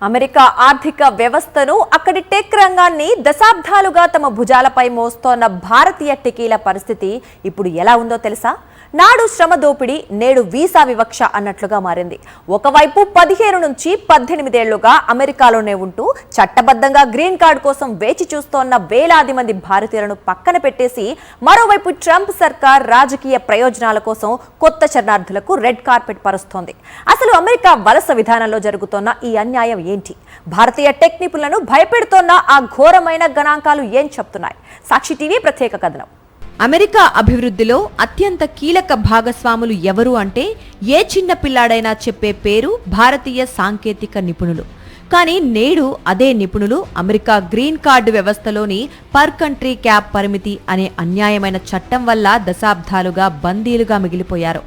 America ఆర్థిక వ్యవస్థను అక్కడి టెక్ రంగాన్ని దశాబ్దాలుగా తమ భుజాలపై మోస్తోన్న భారతీయ టెకీల పరిస్థితి ఇప్పుడు ఎలా ఉందో తెలుసా? నాడు శ్రమ దోపిడీ, నేడు వీసా వివక్ష అన్నట్లుగా మారింది. ఒకవైపు 15 నుంచి 18 ఏళ్లుగా అమెరికాలోనే ఉంటూ చట్టబద్ధంగా గ్రీన్ కార్డు కోసం వేచి చూస్తోన్న వేలాది మంది భారతీయులను పక్కన పెట్టేసి, మరోవైపు ట్రంప్ సర్కార్ రాజకీయ ప్రయోజనాల కోసం కొత్త శరణార్థులకు రెడ్ కార్పెట్ పరుస్తోంది. అసలు అమెరికా వలస విధానంలో జరుగుతోన్న ఈ అన్యాయం ఏంటి? భారతీయ టెక్ నిపుణులను భయపెడుతోన్న ఆ ఘోరమైన గణాంకాలు ఏం చెప్తున్నాయి? సాక్షి టీవీ ప్రత్యేక కథనం. అమెరికా అభివృద్ధిలో అత్యంత కీలక భాగస్వాములు ఎవరు అంటే ఏ చిన్న పిల్లాడైనా చెప్పే పేరు భారతీయ సాంకేతిక నిపుణులు. కానీ నేడు అదే నిపుణులు అమెరికా గ్రీన్ కార్డు వ్యవస్థలోని పర్ కంట్రీ క్యాప్ పరిమితి అనే అన్యాయమైన చట్టం వల్ల దశాబ్దాలుగా బందీలుగా మిగిలిపోయారు.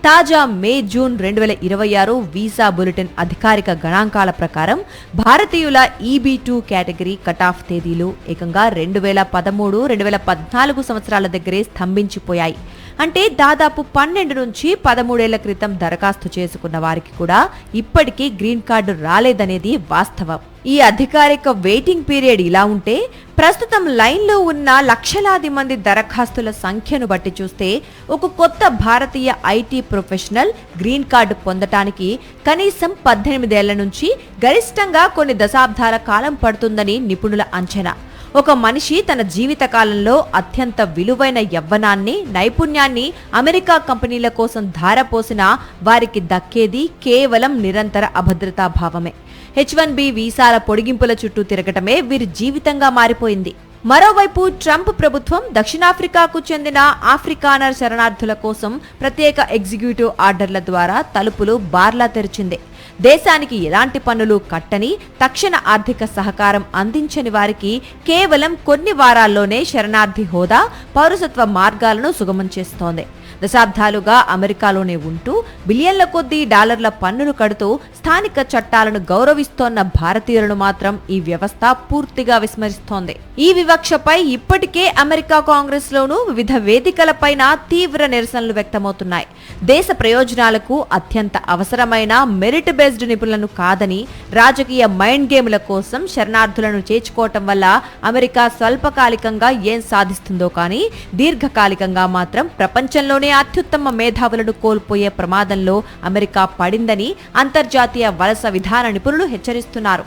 తాజా మే-జూన్ 2026 వీసా బులెటిన్ అధికారిక గణాంకాల ప్రకారం భారతీయుల EB2 కేటగిరీ కటాఫ్ తేదీలు ఏకంగా 2013-2014 సంవత్సరాల దగ్గరే స్తంభించిపోయాయి. అంటే దాదాపు 12 నుంచి 13 ఏళ్ల క్రితం దరఖాస్తు చేసుకున్న వారికి కూడా ఇప్పటికీ గ్రీన్ కార్డు రాలేదనేది వాస్తవం. ఈ అధికారిక వెయిటింగ్ పీరియడ్ ఇలా ఉంటే, ప్రస్తుతం లైన్లో ఉన్న లక్షలాది మంది దరఖాస్తుల సంఖ్యను బట్టి చూస్తే ఒక కొత్త భారతీయ IT ప్రొఫెషనల్ గ్రీన్ కార్డు పొందటానికి కనీసం 18 ఏళ్ల నుంచి గరిష్టంగా కొన్ని దశాబ్దాల కాలం పడుతుందని నిపుణుల అంచనా. ఒక మనిషి తన జీవిత కాలంలో అత్యంత విలువైన యవ్వనాన్ని, నైపుణ్యాన్ని అమెరికా కంపెనీల కోసం ధారపోసినా వారికి దక్కేది కేవలం నిరంతర అభద్రతాభావమే. H-1B వీసాల పొడిగింపుల చుట్టూ తిరగటమే వీరి జీవితంగా మారిపోయింది. మరోవైపు ట్రంప్ ప్రభుత్వం దక్షిణాఫ్రికాకు చెందిన ఆఫ్రికానర్ శరణార్థుల కోసం ప్రత్యేక ఎగ్జిక్యూటివ్ ఆర్డర్ల ద్వారా తలుపులు బార్లా తెరిచింది. దేశానికి ఎలాంటి పన్నులు కట్టని, తక్షణ ఆర్థిక సహకారం అందించని వారికి కేవలం కొన్ని వారాల్లోనే శరణార్థి హోదా, పౌరసత్వ మార్గాలను సుగమం చేస్తోంది. దశాబ్దాలుగా అమెరికాలోనే ఉంటూ బిలియన్ల కొద్దీ డాలర్ల పన్నులు కడుతూ స్థానిక చట్టాలను గౌరవిస్తోన్న భారతీయులను మాత్రం ఈ వ్యవస్థ పూర్తిగా విస్మరిస్తోంది. ఈ వివక్షపై ఇప్పటికే అమెరికా కాంగ్రెస్ లోనూ వివిధ వేదికలపైన తీవ్ర నిరసనలు వ్యక్తమవుతున్నాయి. దేశ ప్రయోజనాలకు అత్యంత అవసరమైన మెరిట్ బేస్డ్ నిపుణులను కాదని, రాజకీయ మైండ్ గేమ్ల కోసం శరణార్థులను చేర్చుకోవటం వల్ల అమెరికా స్వల్పకాలికంగా ఏం సాధిస్తుందో కానీ దీర్ఘకాలికంగా మాత్రం ప్రపంచంలోనే అత్యుత్తమ మేధావులను కోల్పోయే ప్రమాదంలో అమెరికా పడిందని అంతర్జాతీయ వలస విధాన నిపుణులు హెచ్చరిస్తున్నారు.